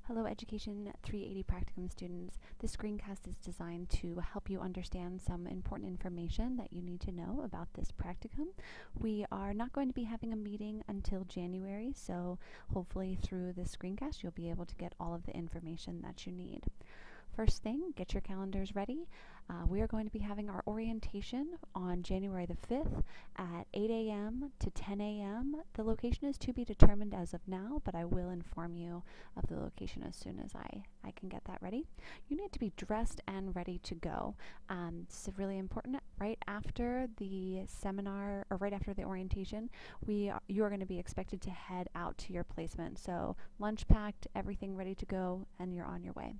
Hello Education 380 Practicum students. This screencast is designed to help you understand some important information that you need to know about this practicum. We are not going to be having a meeting until January, so hopefully through this screencast you'll be able to get all of the information that you need. First thing, get your calendars ready. We are going to be having our orientation on January the 5th at 8 a.m. to 10 a.m. The location is to be determined as of now, but I will inform you of the location as soon as I can get that ready. You need to be dressed and ready to go. This is really important. Right after the seminar, or right after the orientation, you are going to be expected to head out to your placement. So lunch packed, everything ready to go, and you're on your way.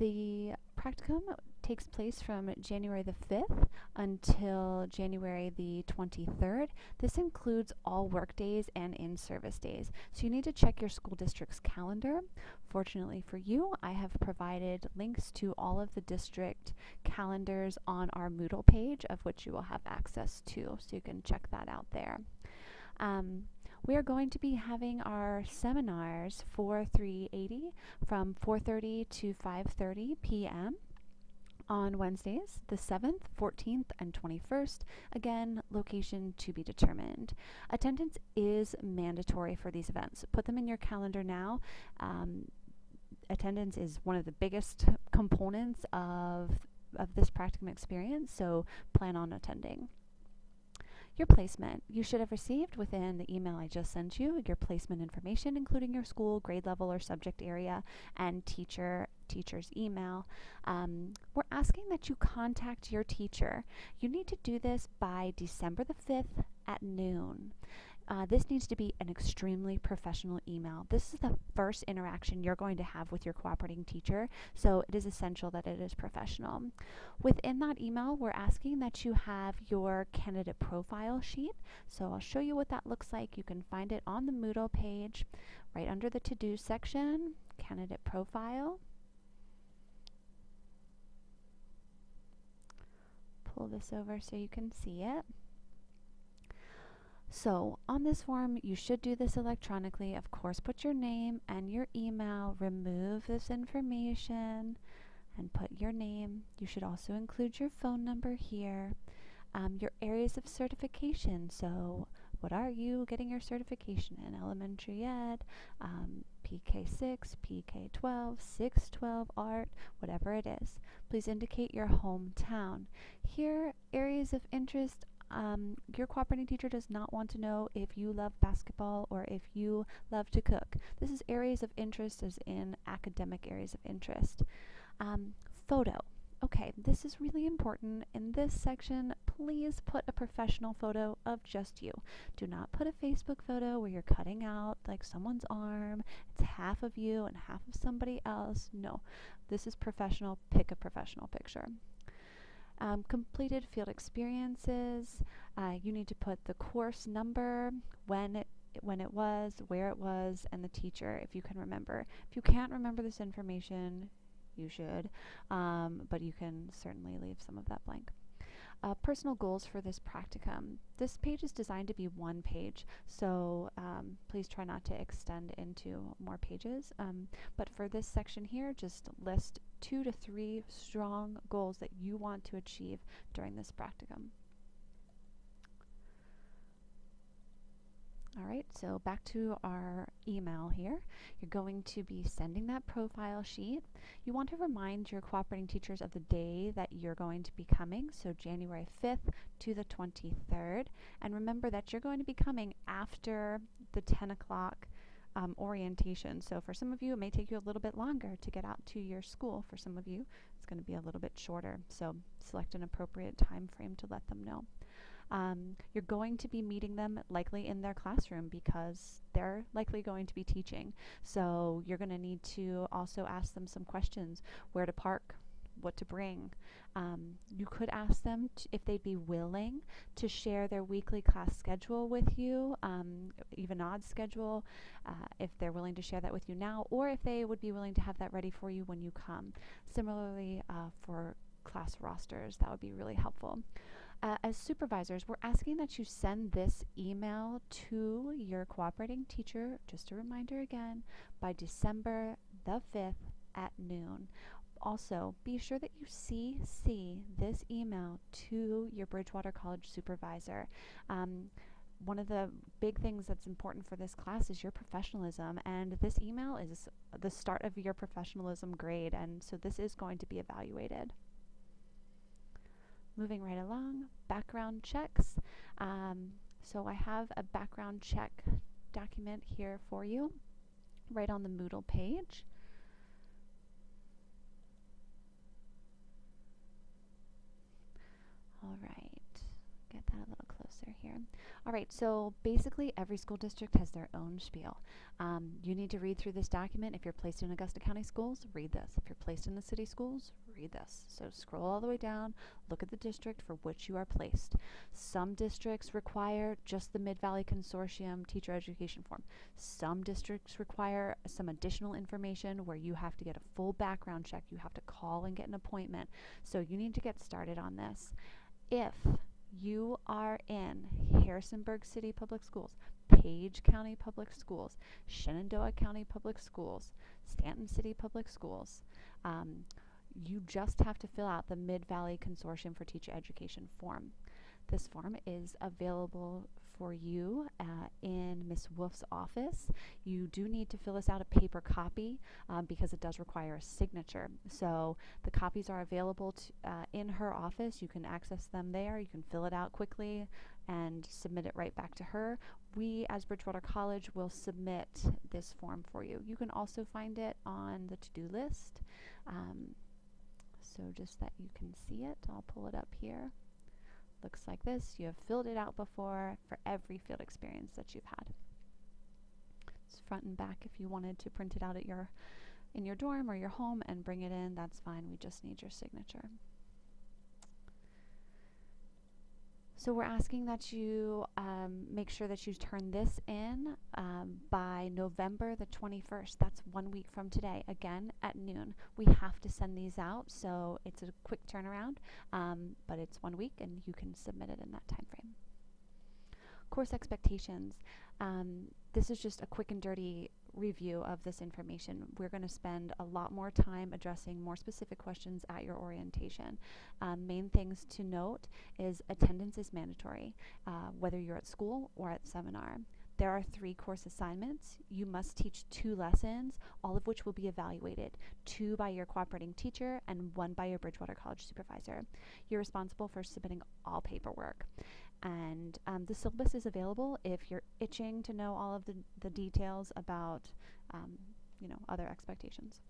The practicum takes place from January the 5th until January the 23rd. This includes all work days and in-service days. So you need to check your school district's calendar. Fortunately for you, I have provided links to all of the district calendars on our Moodle page, of which you will have access to, so you can check that out there. We are going to be having our seminars for 380 from 4:30 to 5:30 p.m. on Wednesdays, the 7th, 14th, and 21st. Again, location to be determined. Attendance is mandatory for these events. Put them in your calendar now. Attendance is one of the biggest components of this practicum experience, so plan on attending. Your placement. You should have received within the email I just sent you your placement information, including your school, grade level, or subject area, and teacher's email. We're asking that you contact your teacher. You need to do this by December the 5th at noon. This needs to be an extremely professional email. This is the first interaction you're going to have with your cooperating teacher, so it is essential that it is professional. Within that email, we're asking that you have your candidate profile sheet. So I'll show you what that looks like. You can find it on the Moodle page, right under the to-do section, candidate profile. Pull this over so you can see it. So on this form, you should do this electronically. Of course, put your name and your email, remove this information, and put your name. You should also include your phone number here. Your areas of certification. So what are you getting your certification in? Elementary Ed, PK6, PK12, 612, Art, whatever it is. Please indicate your hometown. Here, areas of interest. Your cooperating teacher does not want to know if you love basketball or if you love to cook. This is areas of interest as in academic areas of interest. Photo. Okay, this is really important. In this section, please put a professional photo of just you. Do not put a Facebook photo where you're cutting out like someone's arm. It's half of you and half of somebody else. No, this is professional. Pick a professional picture. Completed field experiences. You need to put the course number, when it was, where it was, and the teacher if you can remember. If you can't remember this information, you should, but you can certainly leave some of that blank. Personal goals for this practicum. This page is designed to be one page, so please try not to extend into more pages. But for this section here, just list 2 to 3 strong goals that you want to achieve during this practicum. All right, so back to our email here. You're going to be sending that profile sheet. You want to remind your cooperating teachers of the day that you're going to be coming, so January 5th to the 23rd. And remember that you're going to be coming after the 10 o'clock orientation. So for some of you, it may take you a little bit longer to get out to your school. For some of you, it's going to be a little bit shorter. So select an appropriate time frame to let them know. You're going to be meeting them likely in their classroom because they're likely going to be teaching. So you're going to need to also ask them some questions: where to park, what to bring. You could ask them if they'd be willing to share their weekly class schedule with you, even odd schedule, if they're willing to share that with you now, or if they would be willing to have that ready for you when you come. Similarly, for class rosters, that would be really helpful. As supervisors, we're asking that you send this email to your cooperating teacher, just a reminder again, by December the 5th at noon. Also, be sure that you CC this email to your Bridgewater College supervisor. One of the big things that's important for this class is your professionalism, and this email is the start of your professionalism grade, and so this is going to be evaluated. Moving right along, background checks. So I have a background check document here for you, right on the Moodle page. All right, get that a little closer here. All right, so basically every school district has their own spiel. You need to read through this document. If you're placed in Augusta County schools, read this. If you're placed in the city schools, read this. So scroll all the way down, look at the district for which you are placed. Some districts require just the Mid-Valley Consortium teacher education form. Some districts require some additional information where you have to get a full background check. You have to call and get an appointment. So you need to get started on this. If you are in Harrisonburg City Public Schools, Page County Public Schools, Shenandoah County Public Schools, Stanton City Public Schools, you just have to fill out the Mid-Valley Consortium for Teacher Education form. This form is available for you in Ms. Wolf's office. You do need to fill this out a paper copy because it does require a signature. So the copies are available in her office. You can access them there. You can fill it out quickly and submit it right back to her. We, as Bridgewater College, will submit this form for you. You can also find it on the to-do list. So just that you can see it, I'll pull it up here. Looks like this. You have filled it out before for every field experience that you've had. It's front and back. If you wanted to print it out at in your dorm or your home and bring it in, that's fine. We just need your signature. So we're asking that you make sure that you turn this in by November the 21st. That's 1 week from today, again at noon. We have to send these out, so it's a quick turnaround, but it's 1 week and you can submit it in that time frame. Course expectations. This is just a quick and dirty review of this information. We're going to spend a lot more time addressing more specific questions at your orientation. Main things to note is attendance is mandatory, whether you're at school or at seminar. There are 3 course assignments. You must teach 2 lessons, all of which will be evaluated, 2 by your cooperating teacher and 1 by your Bridgewater College supervisor. You're responsible for submitting all paperwork. And the syllabus is available if you're itching to know all of the details about other expectations.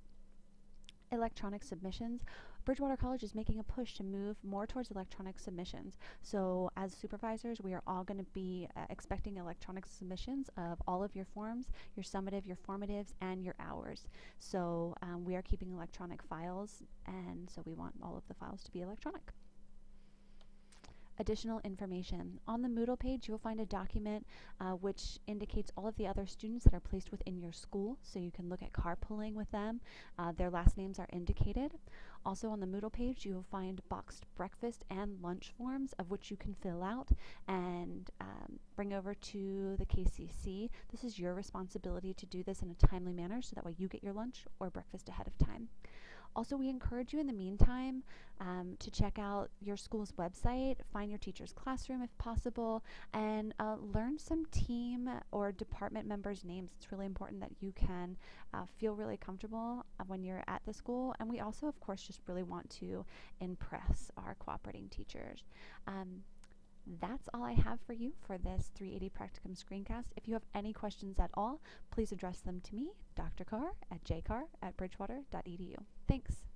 Electronic submissions. Bridgewater College is making a push to move more towards electronic submissions. So as supervisors, we are all going to be expecting electronic submissions of all of your forms, your summative, your formatives, and your hours. So we are keeping electronic files, and so we want all of the files to be electronic. Additional information. On the Moodle page, you'll find a document which indicates all of the other students that are placed within your school, so you can look at carpooling with them. Their last names are indicated. Also on the Moodle page, you'll find boxed breakfast and lunch forms, of which you can fill out and bring over to the KCC. This is your responsibility to do this in a timely manner, so that way you get your lunch or breakfast ahead of time. Also, we encourage you in the meantime to check out your school's website, find your teacher's classroom if possible, and learn some team or department members' names. It's really important that you can feel really comfortable when you're at the school. And we also, of course, just really want to impress our cooperating teachers. That's all I have for you for this 380 Practicum screencast. If you have any questions at all, please address them to me, Dr. Carr at jcarr@bridgewater.edu. Thanks.